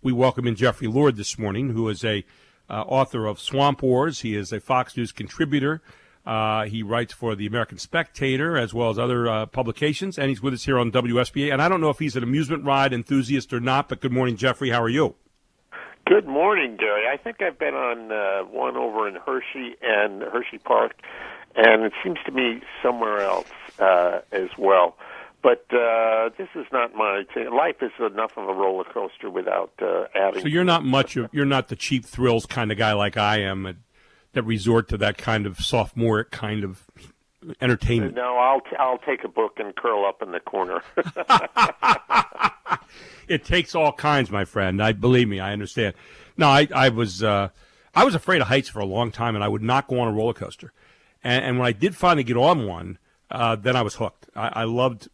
we welcome in Jeffrey Lord this morning, who is a author of Swamp Wars. He is a Fox News contributor. He writes for the American Spectator as well as other publications, and he's with us here on WSBA. And I don't know if he's an amusement ride enthusiast or not, but good morning, Jeffrey. How are you? Good morning, Gary. I think I've been on one over in Hershey and Hershey Park, and it seems to me somewhere else as well. But this is not my thing. Life is enough of a roller coaster without adding. So you're not you're not the cheap thrills kind of guy like I am that resort to that kind of sophomoric kind of entertainment. No, I'll take a book and curl up in the corner. It takes all kinds, my friend. Believe me, I understand. No, I was afraid of heights for a long time, and I would not go on a roller coaster. And when I did finally get on one, then I was hooked. I loved,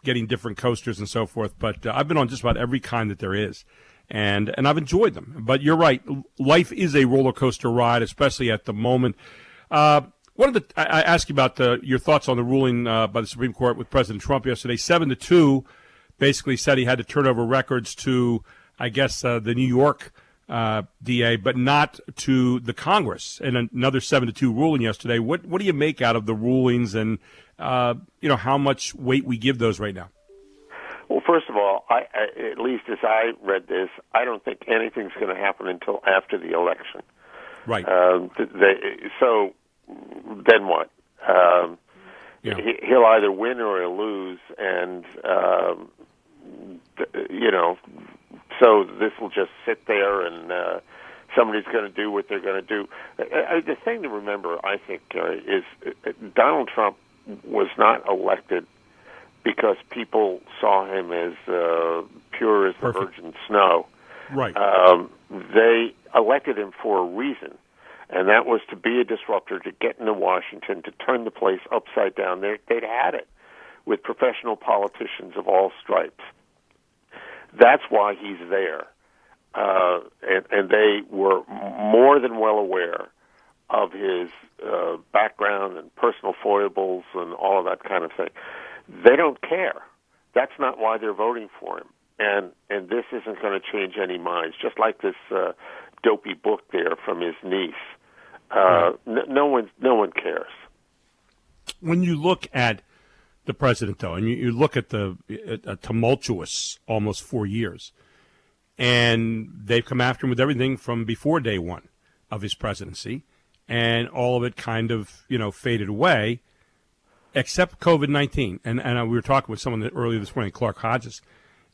getting different coasters and so forth. But I've been on just about every kind that there is, and I've enjoyed them. But you're right, life is a roller coaster ride, especially at the moment. I asked you about your thoughts on the ruling by the Supreme Court with President Trump yesterday. 7-2, basically said he had to turn over records to, I guess, the New York DA, but not to the Congress. And another 7-2 ruling yesterday. What do you make out of the rulings, and how much weight we give those right now? Well, first of all, I at least as I read this, I don't think anything's going to happen until after the election. Right. So then what? He'll either win or he'll lose, and so this will just sit there, and somebody's going to do what they're going to do. The thing to remember, I think, is Donald Trump was not elected because people saw him as pure as the virgin snow. Right. They elected him for a reason, and that was to be a disruptor, to get into Washington, to turn the place upside down. They'd had it with professional politicians of all stripes. That's why he's there. And they were more than well aware of his background and personal foibles and all of that kind of thing. They don't care. That's not why they're voting for him. And this isn't going to change any minds. Just like this dopey book there from his niece. No one cares. When you look at the president, though, and you look at a tumultuous almost 4 years, and they've come after him with everything from before day one of his presidency, and all of it kind of, faded away, except COVID-19. And we were talking with someone earlier this morning, Clark Hodges,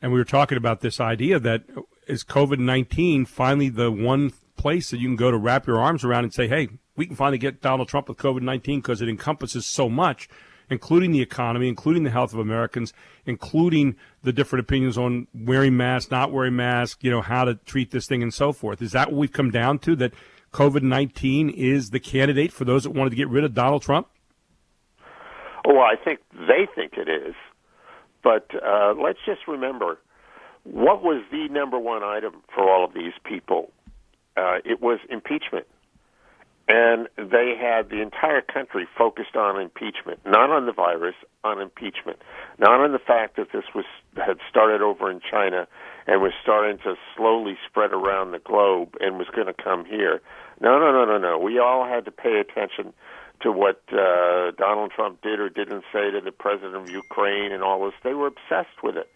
and we were talking about this idea that is COVID-19 finally the one place that you can go to wrap your arms around and say, hey, we can finally get Donald Trump with COVID-19 because it encompasses so much, including the economy, including the health of Americans, including the different opinions on wearing masks, not wearing masks, how to treat this thing and so forth. Is that what we've come down to, that COVID-19 is the candidate for those that wanted to get rid of Donald Trump? Well, I think they think it is. But let's just remember, what was the number one item for all of these people? It was impeachment. And they had the entire country focused on impeachment, not on the virus, on impeachment, not on the fact that this had started over in China and was starting to slowly spread around the globe and was going to come here. No. We all had to pay attention to what Donald Trump did or didn't say to the president of Ukraine and all this. They were obsessed with it.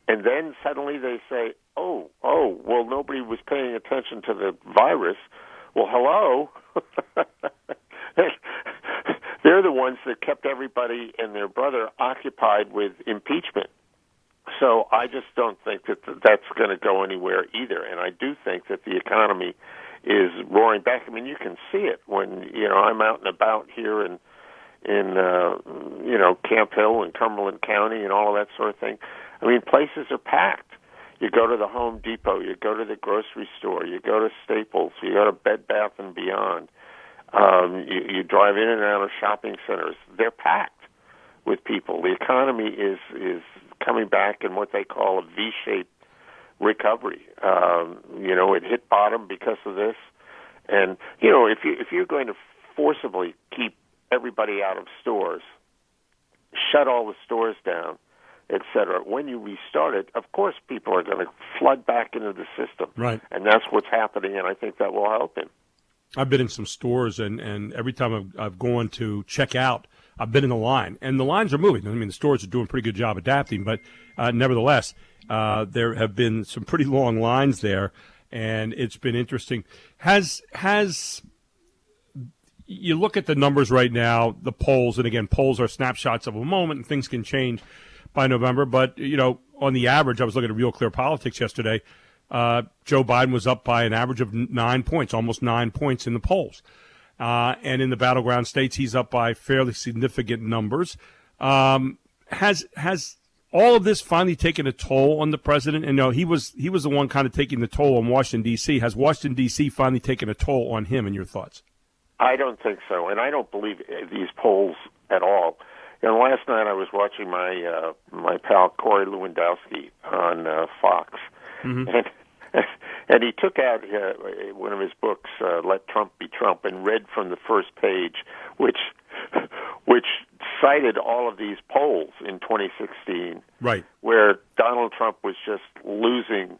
And then suddenly they say, well, nobody was paying attention to the virus. Well, hello. They're the ones that kept everybody and their brother occupied with impeachment. So I just don't think that that's going to go anywhere either. And I do think that the economy is roaring back. I mean, you can see it when, I'm out and about here in Camp Hill and Cumberland County and all of that sort of thing. I mean, places are packed. You go to the Home Depot, you go to the grocery store, you go to Staples, you go to Bed Bath & Beyond. You drive in and out of shopping centers. They're packed with people. The economy is coming back in what they call a V-shaped recovery. It hit bottom because of this. And, if you're going to forcibly keep everybody out of stores, shut all the stores down, et cetera. When you restart it, of course, people are going to flood back into the system. Right. And that's what's happening, and I think that will help him. I've been in some stores, and every time I've gone to check out, I've been in the line, and the lines are moving. I mean, the stores are doing a pretty good job adapting, but nevertheless, there have been some pretty long lines there, and it's been interesting. Has you look at the numbers right now, the polls, and again, polls are snapshots of a moment, and things can change by November. But on the average, I was looking at Real Clear Politics yesterday. Joe Biden was up by an average of 9 points, almost 9 points in the polls. And in the battleground states, he's up by fairly significant numbers. Has all of this finally taken a toll on the president? And he was the one kind of taking the toll on Washington, D.C. Has Washington, D.C. finally taken a toll on him, in your thoughts? I don't think so, and I don't believe these polls at all. Last night I was watching my pal Corey Lewandowski on Fox, and he took out one of his books, "Let Trump Be Trump," and read from the first page, which cited all of these polls in 2016, right, where Donald Trump was just losing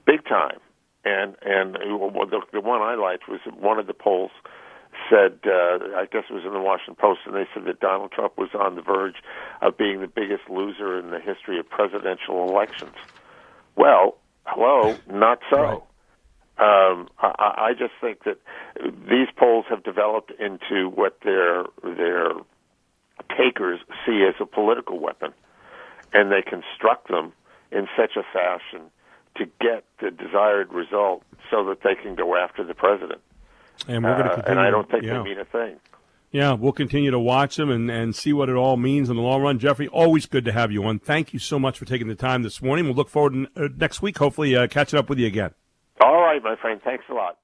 big time, and the one I liked was one of the polls said, I guess it was in the Washington Post, and they said that Donald Trump was on the verge of being the biggest loser in the history of presidential elections. Well, hello, not so. Right. I just think that these polls have developed into what their takers see as a political weapon, and they construct them in such a fashion to get the desired result so that they can go after the president. And we're going to continue. And I don't think they mean a thing. Yeah, we'll continue to watch them and see what it all means in the long run. Jeffrey, always good to have you on. Thank you so much for taking the time this morning. We'll look forward to next week, hopefully catching up with you again. All right, my friend. Thanks a lot.